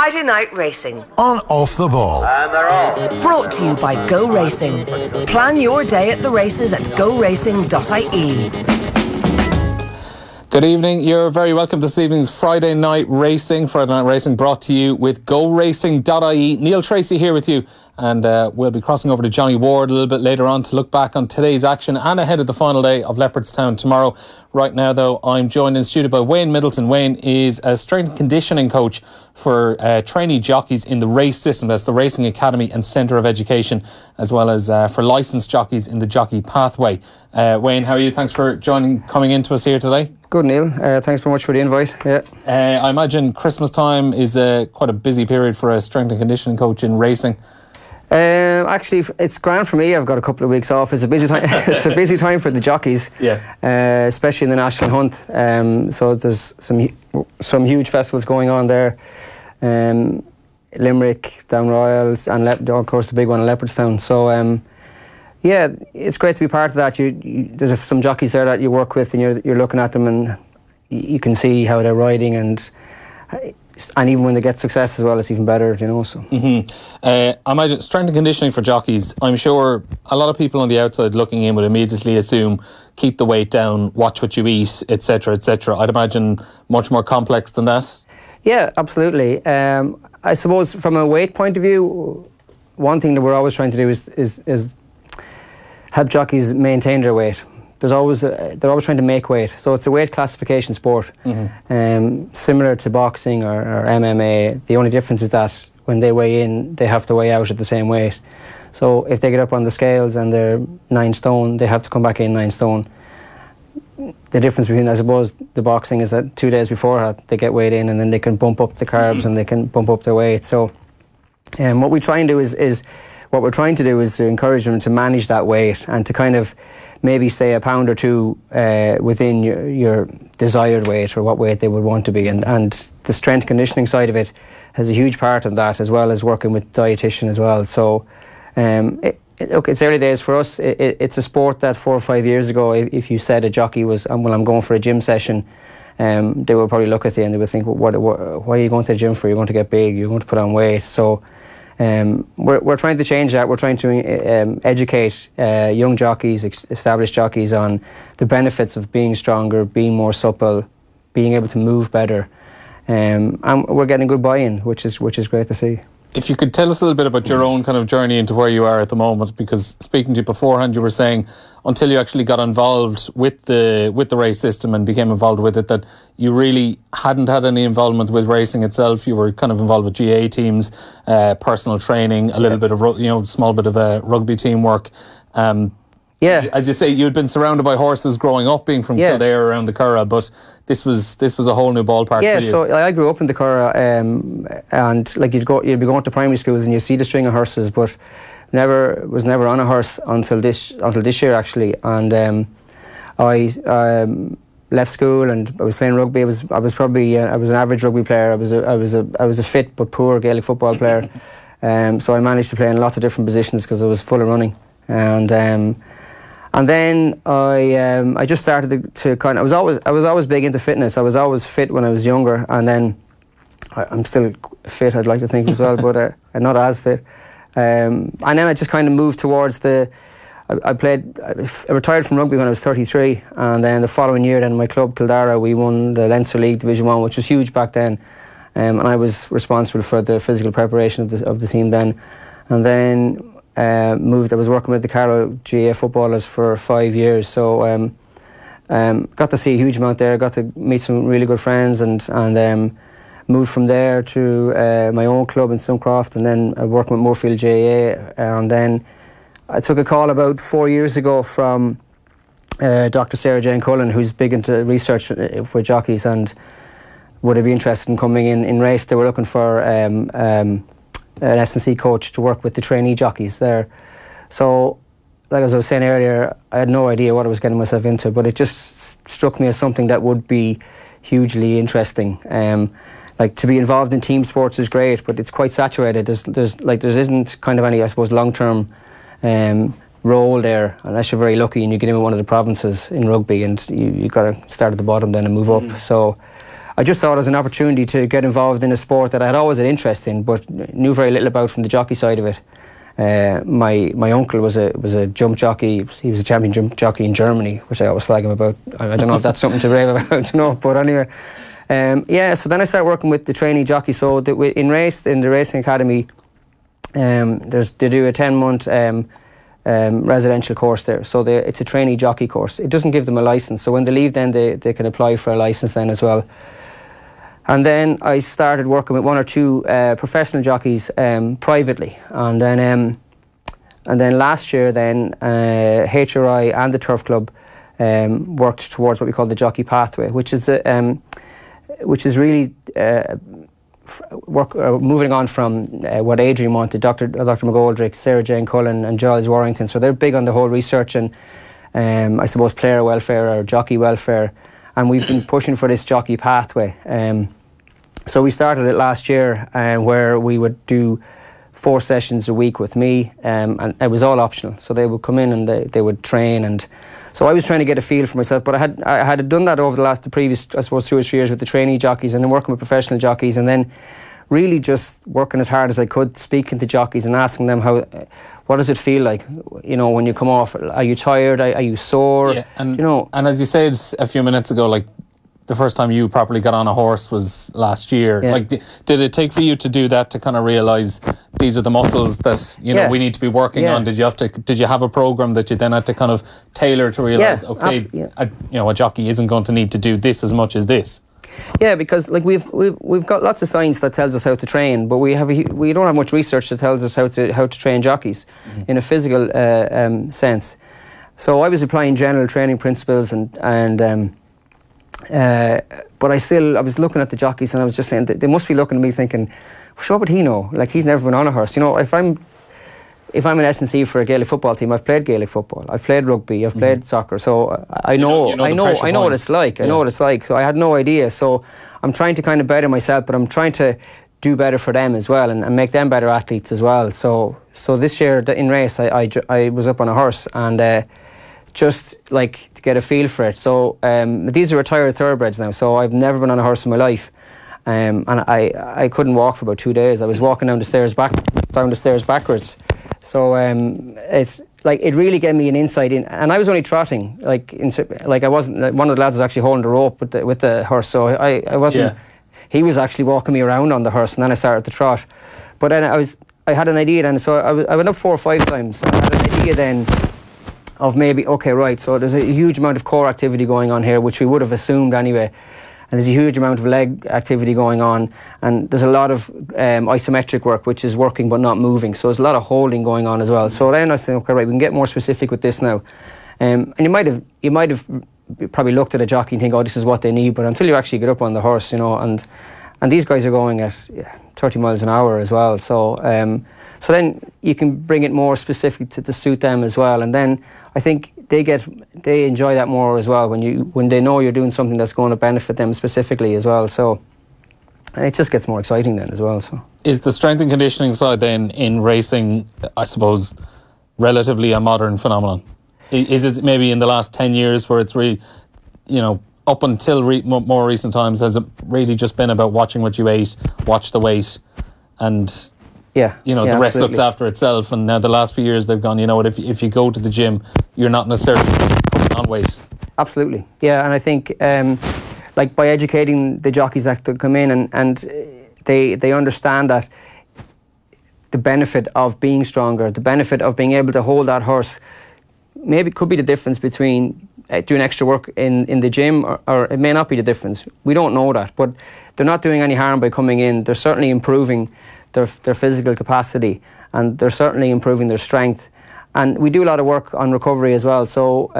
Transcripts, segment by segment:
Friday Night Racing. On Off the Ball. And they're off. Brought to you by Go Racing. Plan your day at the races at goracing.ie. Good evening. You're very welcome this evening's Friday Night Racing. Friday Night Racing brought to you with goracing.ie. Neil Treacy here with you. And we'll be crossing over to Johnny Ward a little bit later on to look back on today's action and ahead of the final day of Leopardstown tomorrow. Right now, though, I'm joined in studio by Wayne Middleton. Wayne is a strength and conditioning coach for trainee jockeys in the race system. That's the Racing Academy and Centre of Education, as well as for licensed jockeys in the Jockey Pathway. Wayne, how are you? Thanks for coming in to us here today. Good, Neil. Thanks very much for the invite. Yeah. I imagine Christmas time is quite a busy period for a strength and conditioning coach in racing. Actually, it's grand for me. I've got a couple of weeks off. It's a busy time. It's a busy time for the jockeys, especially in the national hunt. So there's some huge festivals going on there. Limerick, Down Royals, and of course the big one in Leopardstown. So yeah, it's great to be part of that. There's some jockeys there that you work with, and you're looking at them, and you can see how they're riding, and even when they get success as well, it's even better, you know. So I imagine strength and conditioning for jockeys. I'm sure a lot of people on the outside looking in would immediately assume keep the weight down, watch what you eat, etc., etc. I'd imagine much more complex than that. Yeah, absolutely. I suppose from a weight point of view, one thing that we're always trying to do is help jockeys maintain their weight. They're always trying to make weight, so it's a weight classification sport, similar to boxing or MMA. The only difference is that when they weigh in, they have to weigh out at the same weight. So if they get up on the scales and they're 9 stone, they have to come back in 9 stone. The difference between, I suppose, the boxing is that 2 days before that they get weighed in, and then they can bump up the carbs and they can bump up their weight. So what we try and do is what we're trying to do is to encourage them to manage that weight and to kind of maybe stay a pound or two within your desired weight, or what weight they would want to be. And the strength conditioning side of it has a huge part of that, as well as working with dietitian as well. So look, it's early days for us. It's a sport that 4 or 5 years ago, if you said a jockey was, well, I'm going for a gym session, they would probably look at you and they would think, why are you going to the gym for? You're going to get big, you're going to put on weight. So we're trying to change that. We're trying to educate young jockeys, established jockeys, on the benefits of being stronger, being more supple, being able to move better, and we're getting good buy-in, which is great to see. If you could tell us a little bit about your own kind of journey into where you are at the moment, because speaking to you beforehand, you were saying until you actually got involved with the race system and became involved with it, that you really hadn't had any involvement with racing itself. You were kind of involved with GA teams, personal training, a little bit of small bit of rugby teamwork. As you say, you'd been surrounded by horses growing up, being from Kildare around the Curragh, but this was a whole new ballpark for you. Yeah, so I grew up in the Curragh, and like you'd be going to primary schools and you see the string of horses, but was never on a horse until this year actually. And I left school and I was playing rugby. I was an average rugby player. I was a fit but poor Gaelic football player. So I managed to play in lots of different positions because I was full of running. And then I just started to kind of, I was always big into fitness. I was always fit when I was younger, and then I'm still fit, I'd like to think as well, but I'm not as fit. And then I just kind of moved towards I retired from rugby when I was 33, and then the following year, then my club Kildare, we won the Leinster League Division 1, which was huge back then, and I was responsible for the physical preparation of the team then. And then I was working with the Carlow GA footballers for 5 years, so got to see a huge amount there, got to meet some really good friends, and moved from there to my own club in Suncroft, and then working with Moorfield GA. And then I took a call about 4 years ago from Dr. Sarah Jane Cullen, who's big into research for jockeys, and would I be interested in coming in race. They were looking for an S&C coach to work with the trainee jockeys there. So, like as I was saying earlier, I had no idea what I was getting myself into, but it just struck me as something that would be hugely interesting. Like, to be involved in team sports is great, but it's quite saturated. There isn't kind of any, I suppose, long-term role there, unless you're very lucky and you get in with one of the provinces in rugby, and you got to start at the bottom then and move up. So I just saw it as an opportunity to get involved in a sport that I had always had interest in, but knew very little about from the jockey side of it. My uncle was a jump jockey. He was a champion jump jockey in Germany, which I always slag him about. I don't know if that's something to rave about, but anyway. So then I started working with the trainee jockey. So in the racing academy, they do a 10-month residential course there. So it's a trainee jockey course. It doesn't give them a license. So when they leave, then they can apply for a license then as well. And then I started working with 1 or 2 professional jockeys privately. And then last year, HRI and the Turf Club worked towards what we call the Jockey Pathway, which is really moving on from what Adrian wanted, Dr. McGoldrick, Sarah Jane Cullen and Giles Warrington. So they're big on the whole research and I suppose player welfare or jockey welfare. And we've been pushing for this Jockey Pathway. So we started it last year where we would do 4 sessions a week with me and it was all optional. So they would come in and they would train, and so I was trying to get a feel for myself, but I had done that over the previous, I suppose, 2 or 3 years with the trainee jockeys and then working with professional jockeys, and then really just working as hard as I could, speaking to jockeys and asking them what does it feel like, when you come off? Are you tired? Are you sore? Yeah, and as you said a few minutes ago, like the first time you properly got on a horse was last year. Yeah. Like, did it take for you to do that to kind of realise these are the muscles that we need to be working on? Did you have a program that you then had to kind of tailor to realise, a jockey isn't going to need to do this as much as this? Yeah, because like we've got lots of science that tells us how to train, but we don't have much research that tells us how to train jockeys in a physical sense. So I was applying general training principles but I was looking at the jockeys and I was just saying they must be looking at me thinking, what would he know? Like, he's never been on a horse. If I'm an S&C for a Gaelic football team, I've played Gaelic football, I've played rugby, I've played soccer, so I know what it's like. I know what it's like. So I had no idea. So I'm trying to kind of better myself, but I'm trying to do better for them as well and make them better athletes as well. So this year in race, I was up on a horse and just like to get a feel for it. So these are retired thoroughbreds now, so I've never been on a horse in my life, and I couldn't walk for about 2 days. I was walking down the stairs backwards. So it's like it really gave me an insight in, and I was only trotting. I wasn't. One of the lads was actually holding the rope with the horse, so I wasn't. Yeah. He was actually walking me around on the horse, and then I started to trot. But then I had an idea then, so I went up 4 or 5 times. I had an idea then of maybe, okay, right, so there's a huge amount of core activity going on here, which we would have assumed anyway, and there's a huge amount of leg activity going on, and there's a lot of isometric work, which is working but not moving, so there's a lot of holding going on as well. So then I said, okay, right, we can get more specific with this now. And you might have probably looked at a jockey and think, oh, this is what they need, but until you actually get up on the horse, and these guys are going at 30 miles an hour as well, so then you can bring it more specific to suit them as well, and then I think they enjoy that more as well when they know you're doing something that's going to benefit them specifically as well. So it just gets more exciting then as well. So is the strength and conditioning side then in racing, I suppose, relatively a modern phenomenon? Is it maybe in the last 10 years where it's really, up until more recent times, has it really just been about watching what you ate, watch the weight, and the rest absolutely. looks after itself? And now the last few years they've gone, if you go to the gym, you're not necessarily putting on weight. Absolutely, yeah. And I think by educating the jockeys that come in and they understand that the benefit of being stronger, the benefit of being able to hold that horse, maybe could be the difference between doing extra work in the gym or it may not be the difference. We don't know that, but they're not doing any harm by coming in. They're certainly improving their physical capacity, and they're certainly improving their strength. And we do a lot of work on recovery as well. So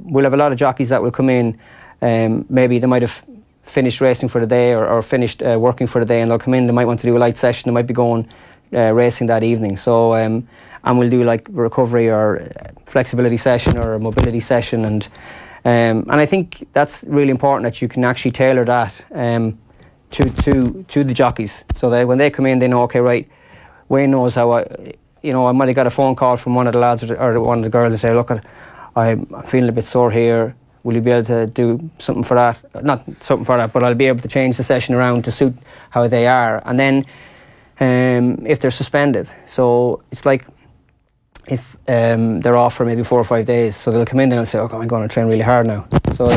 we'll have a lot of jockeys that will come in. Maybe they might have finished racing for the day or finished working for the day, and they'll come in. They might want to do a light session. They might be going racing that evening. So and we'll do like recovery or flexibility session or a mobility session. And I think that's really important that you can actually tailor that to the jockeys, so that when they come in, they know, okay, right, Wayne knows how I might have got a phone call from one of the lads or one of the girls and say, look, I'm feeling a bit sore here, will you be able to do something for that? Not something for that, but I'll be able to change the session around to suit how they are. And then if they're suspended, so it's like if they're off for maybe 4 or 5 days, so they'll come in and they'll say, "Oh, I'm going to train really hard now." So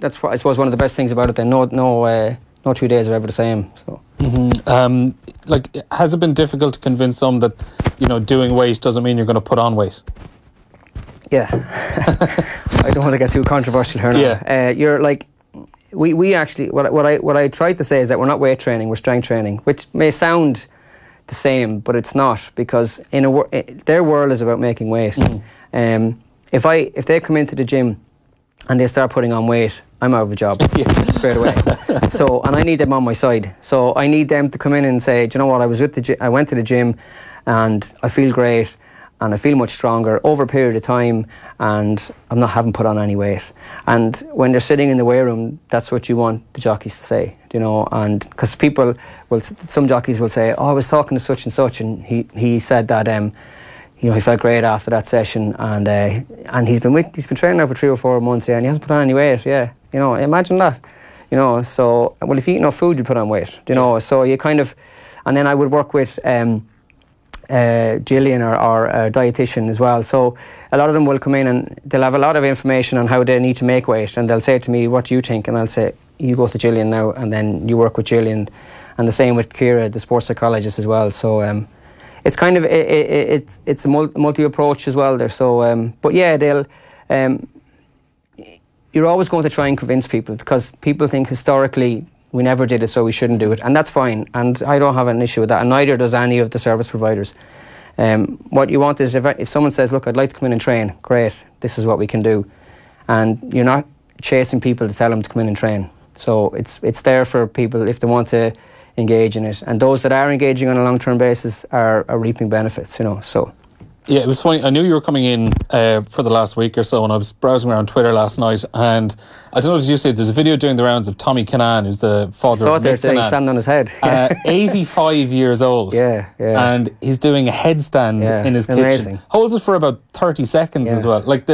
that's what I suppose one of the best things about it. Then no 2 days are ever the same. So. Like, has it been difficult to convince some that, you know, doing weight doesn't mean you're going to put on weight? Yeah. I don't want to get too controversial here now. Yeah. You're like, we actually, what I tried to say is that we're not weight training, we're strength training, which may sound the same, but it's not, because their world is about making weight. If they come into the gym and they start putting on weight, I'm out of a job straight away. So, and I need them on my side. So I need them to come in and say, do you know what, I went to the gym and I feel great and I feel much stronger over a period of time, and haven't put on any weight. And when they're sitting in the weigh room, that's what you want the jockeys to say, you know. And because some jockeys will say, "Oh, I was talking to such and such, and he said that you know, he felt great after that session, and he's been training now for 3 or 4 months, yeah, and he hasn't put on any weight, yeah." You know, imagine that. You know, so, well, if you eat enough food, you put on weight, you know. So you kind of, and then I would work with Gillian, or a dietitian as well. So a lot of them will come in and they'll have a lot of information on how they need to make weight, and they'll say to me, "What do you think?" And I'll say, "You go to Gillian now," and then you work with Gillian, and the same with Kira, the sports psychologist as well. So it's kind of it's a multi approach as well there. So but yeah, they'll you're always going to try and convince people, because people think historically we never did it, so we shouldn't do it, and that's fine, and I don't have an issue with that, and neither does any of the service providers. What you want is, if someone says, "Look, I'd like to come in and train," great, this is what we can do, and you're not chasing people to tell them to come in and train. So it's there for people if they want to engage in it, and those that are engaging on a long-term basis are reaping benefits, you know. So yeah, it was funny. I knew you were coming in for the last week or so, and I was browsing around Twitter last night, and I don't know if you see it, there's a video doing the rounds of Tommy Kinnan, who's the father of Mick Kinnan. He's standing on his head. 85 years old. Yeah. And he's doing a headstand in his amazing. kitchen. Holds it for about 30 seconds as well. Like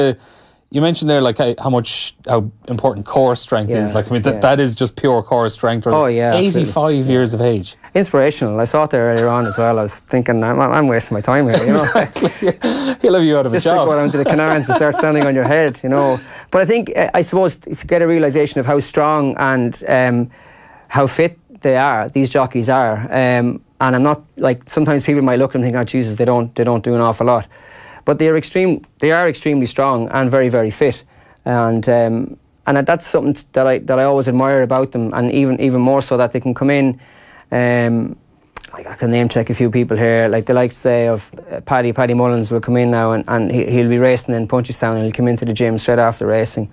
you mentioned there, like how important core strength is. Like, I mean, that is just pure core strength. Oh yeah, 85 years of age. Inspirational. I saw it there earlier on as well. I was thinking, I'm wasting my time here, you know. Exactly. He'll have you out of a job. Just like go down to the Canards and start standing on your head, you know. But I think, I suppose, to get a realisation of how strong and how fit they are, these jockeys are. And I'm not, like, sometimes people might look and think, "Oh, Jesus, they don't do an awful lot." But they are extremely strong and very, very fit, and that's something that I always admire about them, and even more so that they can come in. Like, I can name check a few people here, like the likes, say, of Paddy Mullins will come in now, and he'll be racing in Punchestown, and he'll come into the gym straight after racing.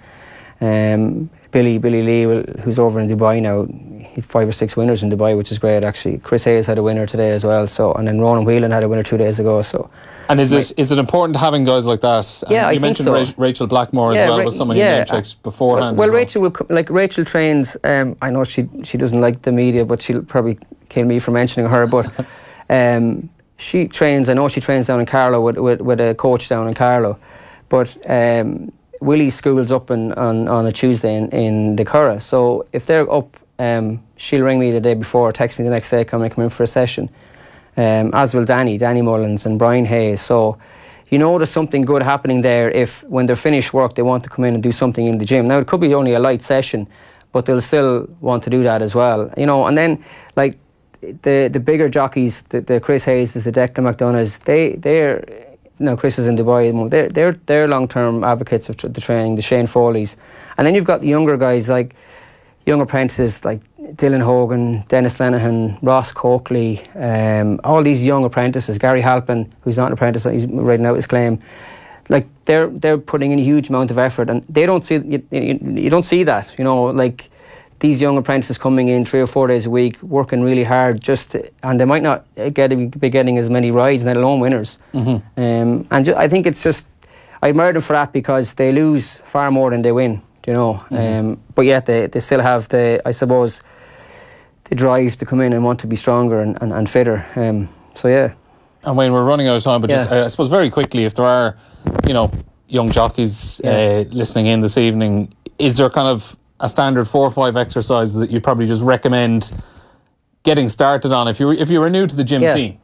Billy Lee, who's over in Dubai now, he had 5 or 6 winners in Dubai, which is great actually. Chris Hayes had a winner today as well, so, and then Ronan Whelan had a winner 2 days ago. So. And is it important having guys like that? Yeah, you mentioned so. Rachel Blackmore as well, was someone you name checked beforehand. Well, Rachel trains. I know she doesn't like the media, but she'll probably kill me for mentioning her. But she trains. I know she trains down in Carlow with a coach down in Carlow. But Willie's school's up on a Tuesday in the Curragh. So if they're up, she'll ring me the day before, text me the next day, come in for a session. As will Danny Mullins and Brian Hayes. So you know there's something good happening there if when they're finished work they want to come in and do something in the gym. Now it could be only a light session, but they'll still want to do that as well, you know. And then like the bigger jockeys, the Chris Hayes, the Declan McDonoughs, they're now Chris is in Dubai, they're long-term advocates of the training, the Shane Foleys. And then you've got the younger guys, like young apprentices like Dylan Hogan, Dennis Lenihan, Ross Coakley, all these young apprentices, Gary Halpin, who's not an apprentice, he's writing out his claim. Like they're putting in a huge amount of effort, and they don't see you don't see that, you know, like these young apprentices coming in 3 or 4 days a week, working really hard, and they might not be getting as many rides, let alone winners. And I think it's just, I admire them for that, because they lose far more than they win, you know. But yet they still have the drive to come in and want to be stronger and fitter. So yeah. And Wayne, we're running out of time, but just I suppose very quickly, if there are, you know, young jockeys listening in this evening, is there kind of a standard 4 or 5 exercises that you'd probably just recommend getting started on if you were new to the gym scene?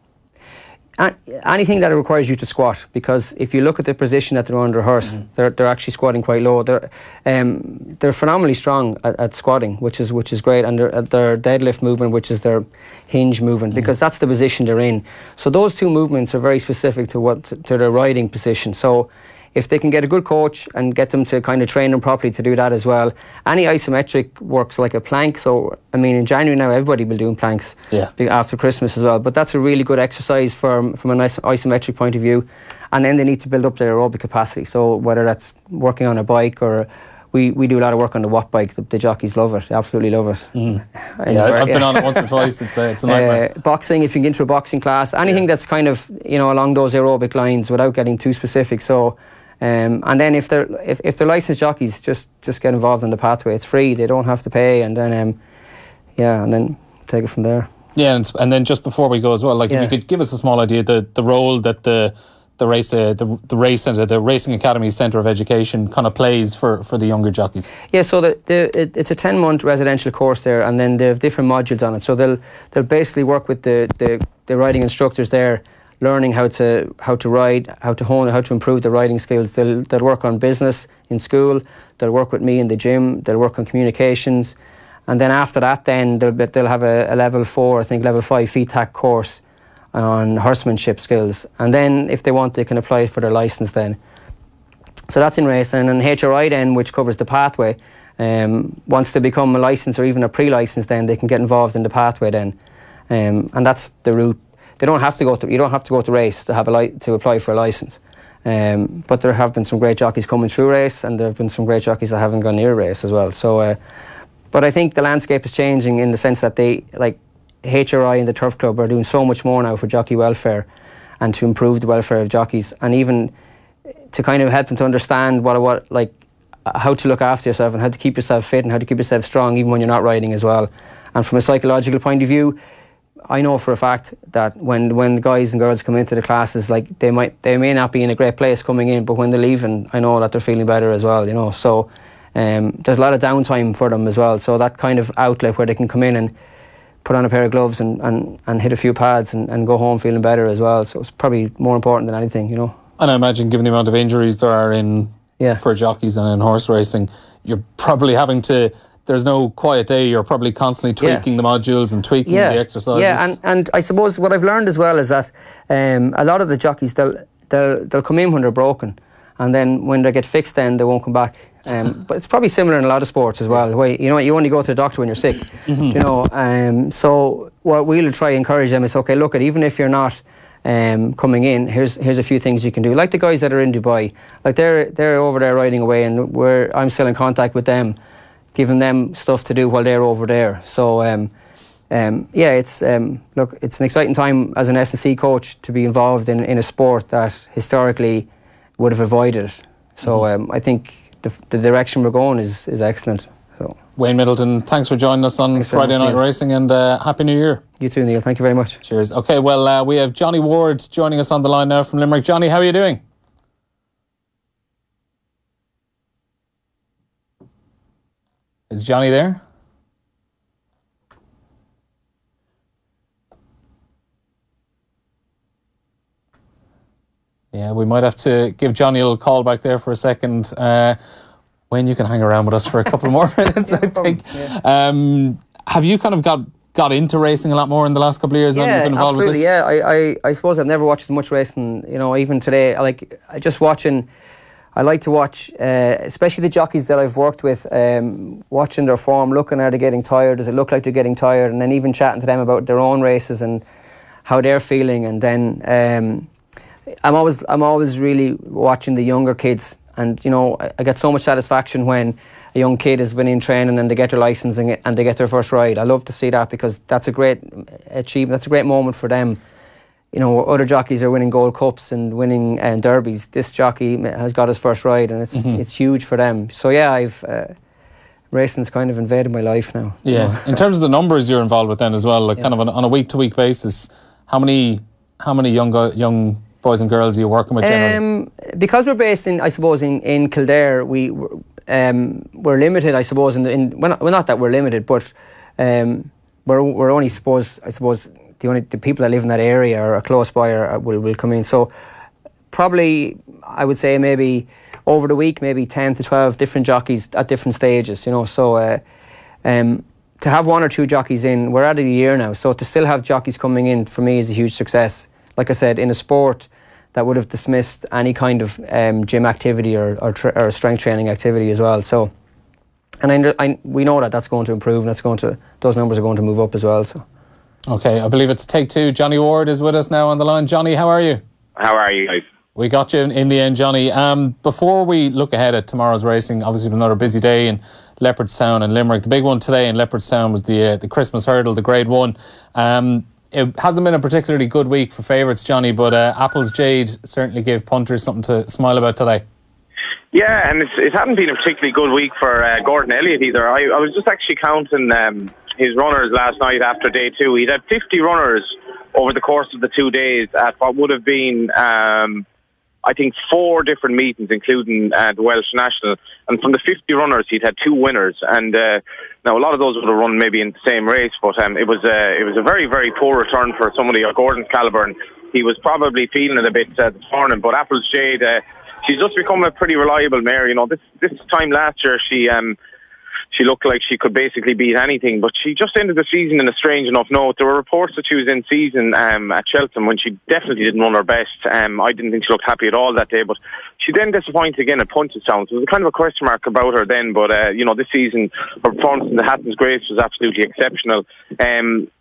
Anything that requires you to squat, because if you look at the position that they're under rehearse, they're actually squatting quite low. They're phenomenally strong at squatting, which is great, and their deadlift movement, which is their hinge movement, because that's the position they're in. So those two movements are very specific to their riding position. So if they can get a good coach and get them to kind of train them properly to do that as well. Any isometric works like a plank. So, I mean, in January now, everybody will be doing planks after Christmas as well. But that's a really good exercise from a nice isometric point of view. And then they need to build up their aerobic capacity. So whether that's working on a bike, or we do a lot of work on the watt bike. The jockeys love it, absolutely love it. I've been on it once or twice. It's a nightmare. Boxing, if you get into a boxing class, anything that's kind of, you know, along those aerobic lines without getting too specific. So. And then if they're licensed jockeys, just get involved in the pathway. It's free; they don't have to pay. And then and then take it from there. Yeah, and then just before we go as well, like if you could give us a small idea the role that the race centre, the Racing Academy Centre of Education, kind of plays for the younger jockeys. Yeah, so it's a 10-month residential course there, and then they have different modules on it. So they'll basically work with the riding instructors there, learning how to ride, how to hone, how to improve the riding skills. They'll work on business in school. They'll work with me in the gym. They'll work on communications, and then after that, then they'll have a level 4, I think level 5 FETAC course on horsemanship skills. And then if they want, they can apply for their license then. So that's in racing. And HRI then, which covers the pathway, once they become a license or even a pre-license, then they can get involved in the pathway then, and that's the route. You don't have to go to race to apply for a license. But there have been some great jockeys coming through race, and there have been some great jockeys that haven't gone near race as well. So, but I think the landscape is changing in the sense that they, like HRI and the Turf Club, are doing so much more now for jockey welfare and to improve the welfare of jockeys, and even to kind of help them to understand how to look after yourself and how to keep yourself fit and how to keep yourself strong even when you're not riding as well. And from a psychological point of view, I know for a fact that when the guys and girls come into the classes, like they may not be in a great place coming in, but when they're leaving, I know that they're feeling better as well, you know. So there's a lot of downtime for them as well. So that kind of outlet where they can come in and put on a pair of gloves and hit a few pads and go home feeling better as well. So it's probably more important than anything, you know. And I imagine, given the amount of injuries there are for jockeys and in horse racing, you're probably having to. There's no quiet day. You're probably constantly tweaking the modules and tweaking the exercises. Yeah, and I suppose what I've learned as well is that a lot of the jockeys, they'll come in when they're broken, and then when they get fixed, then they won't come back. But it's probably similar in a lot of sports as well. Where, you know, you only go to the doctor when you're sick. You know, so what we'll try to encourage them is, okay, look, even if you're not coming in, here's a few things you can do. Like the guys that are in Dubai, like they're over there riding away, and I'm still in contact with them, giving them stuff to do while they're over there. So it's look, it's an exciting time as an S&C coach to be involved in a sport that historically would have avoided it. So I think the direction we're going is excellent. So Wayne Middleton, thanks for joining us on Friday Night Racing, and Happy New Year. You too, Neil. Thank you very much. Cheers. Okay, well, we have Johnny Ward joining us on the line now from Limerick. Johnny, how are you doing? Is Johnny there? Yeah, we might have to give Johnny a little call back there for a second. Wayne, you can hang around with us for a couple more minutes, I think. Yeah. Have you kind of got into racing a lot more in the last couple of years? Yeah, now you've been involved absolutely. With this? I suppose I've never watched much racing. You know, even today, I like to watch, especially the jockeys that I've worked with, watching their form, looking at it getting tired. Does it look like they're getting tired? And then even chatting to them about their own races and how they're feeling. And then I'm always really watching the younger kids. And, you know, I get so much satisfaction when a young kid has been in training and they get their licence and they get their first ride. I love to see that, because that's a great achievement. That's a great moment for them. You know, other jockeys are winning Gold Cups and winning derbies. This jockey has got his first ride, and it's huge for them. So yeah, racing's kind of invaded my life now. Yeah. You know? In terms of the numbers you're involved with then as well, like kind of on a week-to-week basis, how many young boys and girls you're working with generally? Because we're based in, I suppose, in Kildare, we're limited, I suppose. Well, not that we're limited, but we're only, I suppose, the people that live in that area or are close by will come in. So probably, I would say maybe over the week, maybe 10 to 12 different jockeys at different stages, you know. So to have one or two jockeys in, we're at a year now, so to still have jockeys coming in for me is a huge success. Like I said, in a sport that would have dismissed any kind of gym activity or strength training activity as well. So, and we know that that's going to improve, and those numbers are going to move up as well. So, okay, I believe it's take two. Johnny Ward is with us now on the line. Johnny, how are you? How are you guys? We got you in the end, Johnny. Before we look ahead at tomorrow's racing, obviously another busy day in Leopardstown and Limerick. The big one today in Leopardstown was the Christmas Hurdle, the Grade 1. It hasn't been a particularly good week for favourites, Johnny, but Apple's Jade certainly gave punters something to smile about today. Yeah, and it hasn't been a particularly good week for Gordon Elliott either. I was just actually counting his runners last night after day 2. He'd had 50 runners over the course of the 2 days at what would have been, I think, 4 different meetings, including the Welsh National. And from the 50 runners, he'd had 2 winners. And now a lot of those would have run maybe in the same race, but it was a very, very poor return for somebody of Gordon's calibre. And he was probably feeling it a bit this morning. But Apple's Jade, she's just become a pretty reliable mare. You know, this time last year, she looked like she could basically beat anything, but she just ended the season in a strange enough note. There were reports that she was in season at Cheltenham when she definitely didn't run her best. I didn't think she looked happy at all that day, but she then disappointed again at Punchestown. So there was a kind of a question mark about her then, but this season her performance in the Hatton's Grace was absolutely exceptional.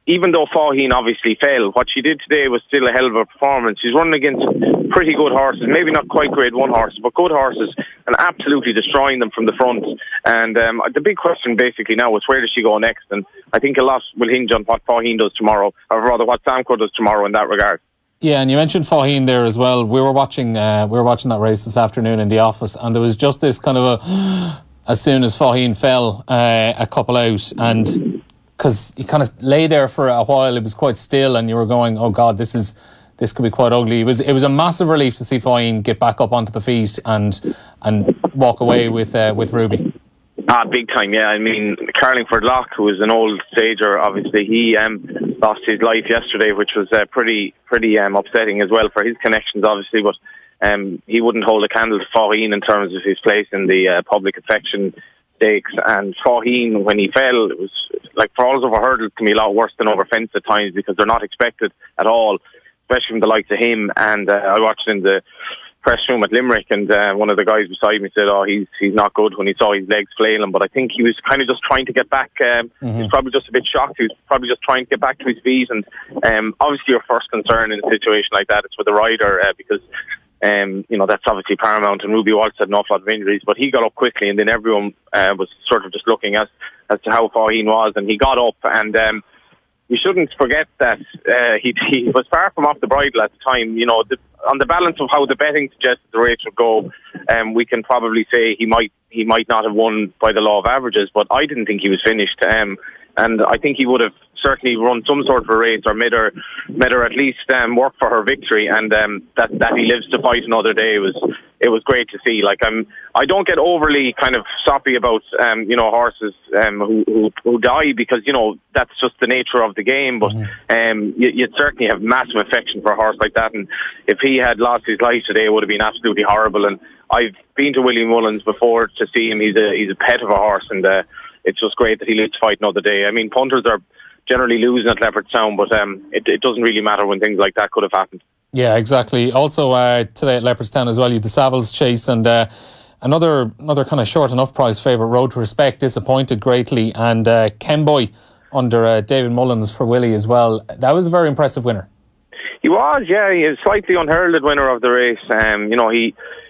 Even though Faugheen obviously fell, what she did today was still a hell of a performance. She's running against pretty good horses, maybe not quite Grade 1 horses, but good horses, and absolutely destroying them from the front. And the big question basically now is where does she go next? And I think a lot will hinge on what Faugheen does tomorrow, or rather what Samco does tomorrow in that regard. Yeah, and you mentioned Faugheen there as well. We were watching that race this afternoon in the office, and there was just this kind of as soon as Faugheen fell, a couple out, and because he kind of lay there for a while, it was quite still, and you were going, oh God, this could be quite ugly. It was a massive relief to see Faugheen get back up onto the feet and walk away with Ruby. Big time, yeah. I mean, Carlingford Lough, who is an old stager, obviously, he lost his life yesterday, which was pretty upsetting as well for his connections, obviously, but he wouldn't hold a candle to Faugheen in terms of his place in the public affection stakes. And Faugheen, when he fell, it was like falls over hurdles can be a lot worse than over fence at times because they're not expected at all, especially from the likes of him. And I watched in the press room at Limerick, and one of the guys beside me said, oh, he's not good, when he saw his legs flailing. But I think he was kind of just trying to get back. He's probably just a bit shocked. He was probably just trying to get back to his feet. And obviously your first concern in a situation like that is for the rider, because that's obviously paramount. And Ruby Waltz had an awful lot of injuries, but he got up quickly, and then everyone was sort of just looking as to how Faugheen was, and he got up. And we shouldn't forget that he was far from off the bridle at the time. You know, on the balance of how the betting suggested the race would go, we can probably say he might not have won by the law of averages, but I didn't think he was finished. And I think he would have certainly run some sort of a race or made her at least work for her victory. And that he lives to fight another day it was great to see. Like, I don't get overly kind of soppy about horses who die, because that's just the nature of the game. But you'd certainly have massive affection for a horse like that. And if he had lost his life today, it would have been absolutely horrible. And I've been to William Mullins before to see him. He's a pet of a horse, and it's just great that he lives to fight another day. I mean, punters are generally losing at Leopardstown, but it doesn't really matter when things like that could have happened. Yeah, exactly. Also today at Leopardstown as well, you had the Savills Chase, and another kind of short enough price favourite, Road to Respect, disappointed greatly, and Kenboy under David Mullins for Willie as well. That was a very impressive winner. He was, yeah. He was slightly unheralded winner of the race.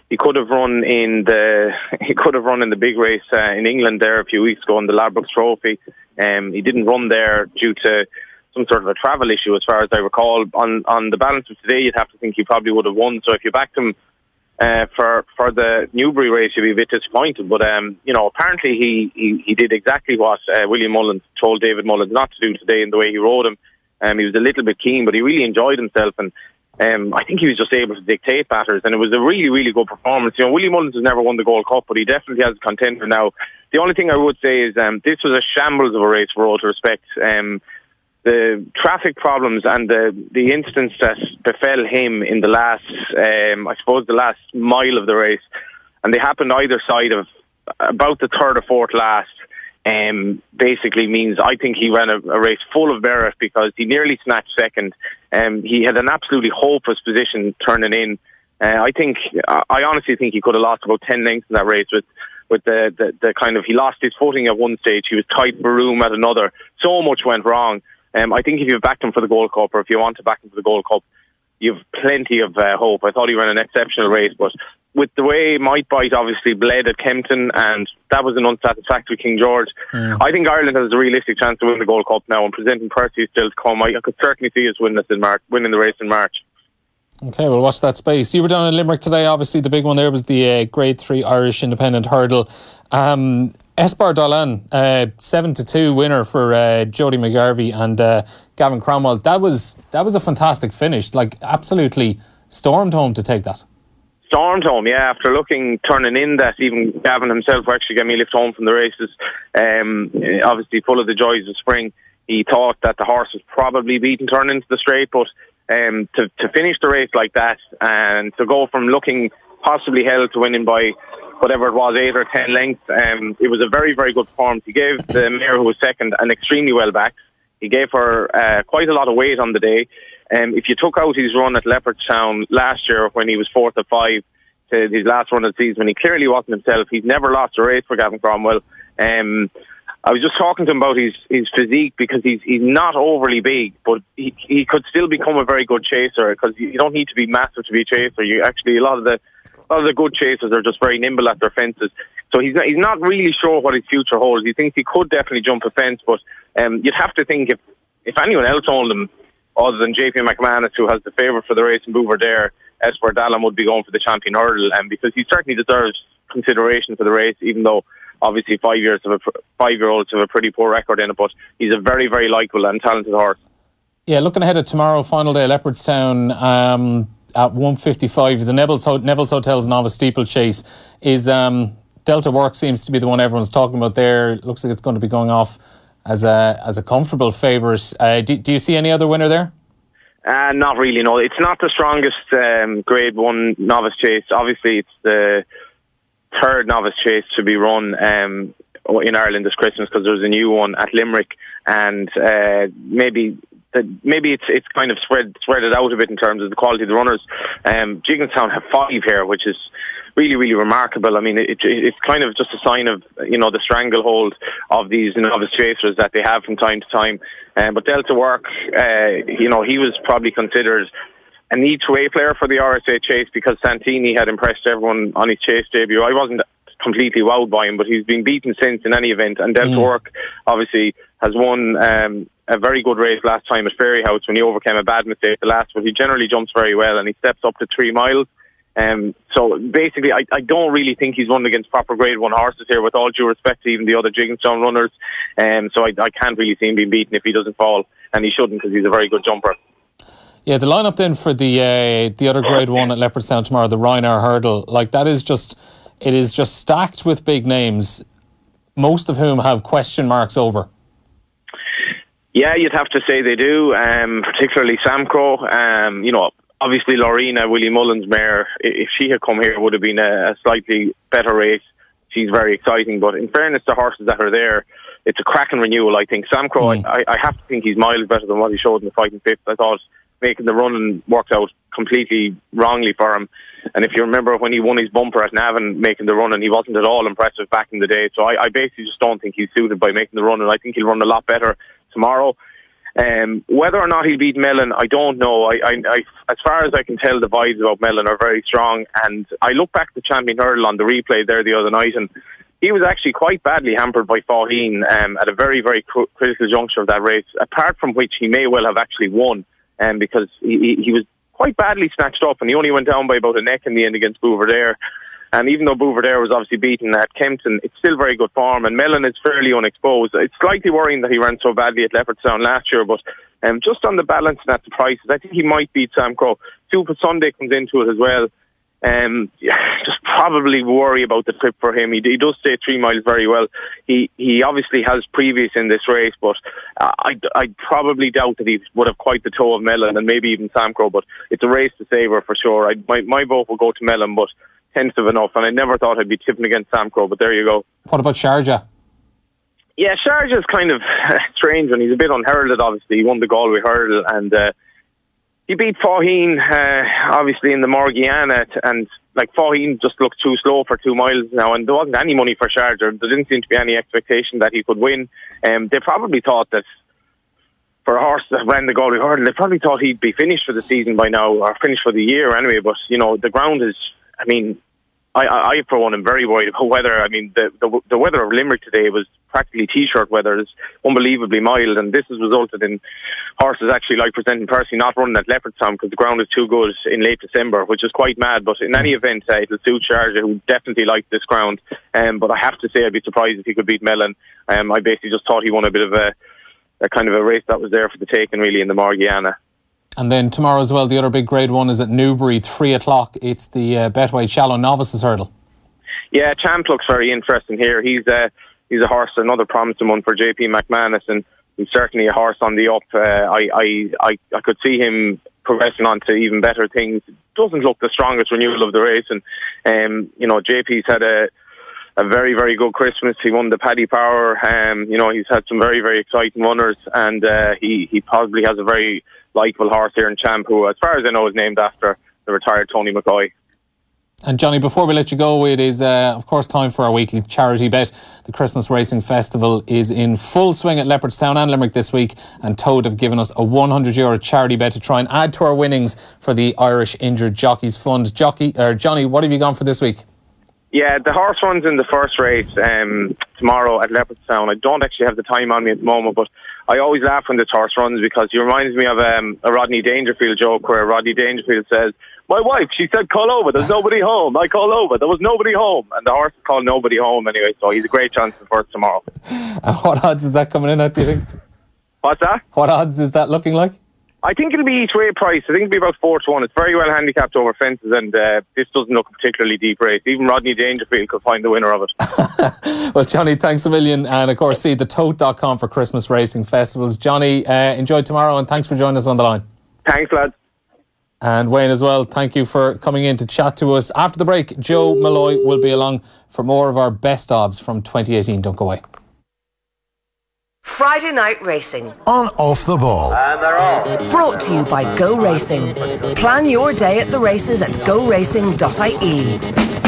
He could have run in the big race in England there a few weeks ago in the Ladbrokes Trophy. He didn't run there due to some sort of a travel issue, as far as I recall. On the balance of today, you'd have to think he probably would have won. So if you backed him for the Newbury race, you'd be a bit disappointed. But apparently he did exactly what William Mullins told David Mullins not to do today in the way he rode him. He was a little bit keen, but he really enjoyed himself. And I think he was just able to dictate batters, and it was a really, really good performance. You know, Willie Mullins has never won the Gold Cup, but he definitely has a contender now. The only thing I would say is this was a shambles of a race for all due respect. The traffic problems and the incidents that befell him in the last, I suppose, the last mile of the race, and they happened either side of about the third or fourth last, basically means I think he ran a race full of merit because he nearly snatched second. He had an absolutely hopeless position turning in. I honestly think he could have lost about 10 lengths in that race with the kind of, he lost his footing at one stage, he was tight for room at another. So much went wrong. I think if you've backed him for the Gold Cup, or if you want to back him for the Gold Cup, you've plenty of hope. I thought he ran an exceptional race, but with the way Might Bite obviously bled at Kempton, and that was an unsatisfactory King George, I think Ireland has a realistic chance to win the Gold Cup now, and presenting Percy is still to come. I could certainly see us winning the race in March. Okay, we'll watch that space. You were down in Limerick today. Obviously, the big one there was the Grade 3 Irish Independent Hurdle. Esbar Dolan, 7-2 winner for Jody McGarvey and Gavin Cromwell. That was a fantastic finish. Like, absolutely stormed home to take that. Stormed home, yeah, after turning in that even Gavin himself actually got me lift home from the races. Obviously full of the joys of spring. He thought that the horse was probably beaten turning into the straight, but to finish the race like that and to go from looking possibly held to winning by whatever it was, 8 or 10 lengths, it was a very, very good performance. He gave the mare who was second an extremely well back. He gave her quite a lot of weight on the day. If you took out his run at Leopardstown last year when he was 4th of 5 to his last run of the season, when he clearly wasn't himself, he's never lost a race for Gavin Cromwell. I was just talking to him about his physique, because he's not overly big, but he could still become a very good chaser, because you don't need to be massive to be a chaser. You actually, a lot of the good chasers are just very nimble at their fences. So he's not really sure what his future holds. He thinks he could definitely jump a fence, but you'd have to think if anyone else owned him other than JP McManus, who has the favourite for the race in Bouverdare, Esper Dallin would be going for the champion hurdle, because he certainly deserves consideration for the race, even though obviously 5-year-olds have a pretty poor record in it, but he's a very, very likeable and talented horse. Yeah, looking ahead at tomorrow, final day, Leopardstown, at 1:55, the Neville's Hotel's novice steeplechase is Delta Work seems to be the one everyone's talking about there. It looks like it's going to be going off as a comfortable favourite. Do you see any other winner there? Not really, no. It's not the strongest Grade 1 novice chase. Obviously, it's the third novice chase to be run in Ireland this Christmas, because there's a new one at Limerick, and maybe it's kind of spread it out a bit in terms of the quality of the runners. Jigginstown have 5 here, which is really, really remarkable. I mean, it's kind of just a sign of, the stranglehold of these novice chasers that they have from time to time. But Delta Work, he was probably considered a need-to-A player for the RSA chase, because Santini had impressed everyone on his chase debut. I wasn't completely wowed by him, but he's been beaten since in any event. And Delta Work obviously has won a very good race last time at Fairyhouse when he overcame a bad mistake the last, but he generally jumps very well, and he steps up to 3 miles. So basically, I don't really think he's run against proper Grade 1 horses here, with all due respect to even the other Jigginstown runners. So I can't really see him being beaten if he doesn't fall, and he shouldn't, because he's a very good jumper. Yeah, the lineup then for the other Grade 1 at Leopardstown tomorrow, the Rhino Hurdle, it is just stacked with big names, most of whom have question marks over. Yeah, you'd have to say they do, particularly Samcro. Obviously Lorena, Willie Mullins' mare, if she had come here, it would have been a slightly better race. She's very exciting, but in fairness to horses that are there, it's a cracking renewal, I think. Samcro, I have to think he's miles better than what he showed in the Fighting Fifth. I thought making the run worked out completely wrongly for him. And if you remember when he won his bumper at Navan making the run, and he wasn't at all impressive back in the day. So I basically just don't think he's suited by making the run, and I think he'll run a lot better tomorrow. Whether or not he'll beat Mellon, I don't know. As far as I can tell, the vibes about Mellon are very strong. And I look back to Champion Hurdle on the replay there the other night, and he was actually quite badly hampered by Faugheen at a very, very critical juncture of that race, apart from which he may well have actually won, because he was quite badly snatched up, and he only went down by about a neck in the end against Bouverdare. And even though Bouverdare was obviously beaten at Kempton, it's still very good form, and Mellon is fairly unexposed. It's slightly worrying that he ran so badly at Leopardstown last year, but just on the balance and at the prices, I think he might beat Samcro. Super Sunday comes into it as well. Just probably worry about the trip for him. He does stay 3 miles very well. He obviously has previous in this race, but I probably doubt that he would have quite the toe of Mellon and maybe even Sam Crow, but it's a race to savour for sure. My vote will go to Mellon, but tentative enough, and I never thought I'd be tipping against Sam Crow, but there you go. What about Sharjah? Yeah, Sharjah's kind of strange, and he's a bit unheralded, obviously. He won the Galway Hurdle, and he beat Faugheen, obviously, in the Morgiana, and like Faugheen just looked too slow for 2 miles now, and there wasn't any money for Sharjah. There didn't seem to be any expectation that he could win. They probably thought that for a horse that ran the Galway Hurdle, they probably thought he'd be finished for the season by now, or finished for the year anyway, but, you know, the ground is, I mean, I for one, am very worried about weather. I mean, the weather of Limerick today was practically T-shirt weather. It's unbelievably mild, and this has resulted in horses actually like Presenting Percy not running at Leopardstown because the ground is too good in late December, which is quite mad. But in any event, it'll suit Sharjah, who definitely liked this ground. But I have to say, I'd be surprised if he could beat Mellon. I basically just thought he won a bit of a kind of a race that was there for the taking, really, in the Morgiana. And then tomorrow as well, the other big grade one is at Newbury, 3 o'clock. It's the Betway Shallow Novices Hurdle. Yeah, Champ looks very interesting here. He's a horse, another promising one for JP McManus, and he's certainly a horse on the up. I could see him progressing on to even better things. Doesn't look the strongest renewal of the race, and you know, JP's had a very, very good Christmas. He won the Paddy Power. You know, he's had some very, very exciting runners, and he possibly has a very likeable horse here in Champ, who, as far as I know, is named after the retired Tony McCoy. And Johnny, before we let you go, it is of course time for our weekly charity bet. The Christmas Racing Festival is in full swing at Leopardstown and Limerick this week, and Toad have given us a €100 charity bet to try and add to our winnings for the Irish Injured Jockeys Fund. Johnny, what have you gone for this week? Yeah, the horse runs in the first race tomorrow at Leopardstown. I don't actually have the time on me at the moment, but I always laugh when this horse runs because he reminds me of a Rodney Dangerfield joke where Rodney Dangerfield says, "My wife, she said, call over, there's nobody home. I called over, there was nobody home." And the horse is called Nobody Home anyway, so he's a great chance for us tomorrow. And what odds is that coming in at, do you think? What's that? What odds is that looking like? I think it'll be each way price. I think it'll be about 4-1. It's very well handicapped over fences, and this doesn't look a particularly deep race. Even Rodney Dangerfield could find the winner of it. Well, Johnny, thanks a million. And of course, see thetote.com for Christmas racing festivals. Johnny, enjoy tomorrow, and thanks for joining us on the line. Thanks, lads. And Wayne as well, thank you for coming in to chat to us. After the break, Joe Malloy will be along for more of our best ofs from 2018. Don't go away. Friday Night Racing on Off the Ball. And they're off. Brought to you by Go Racing. Plan your day at the races at goracing.ie.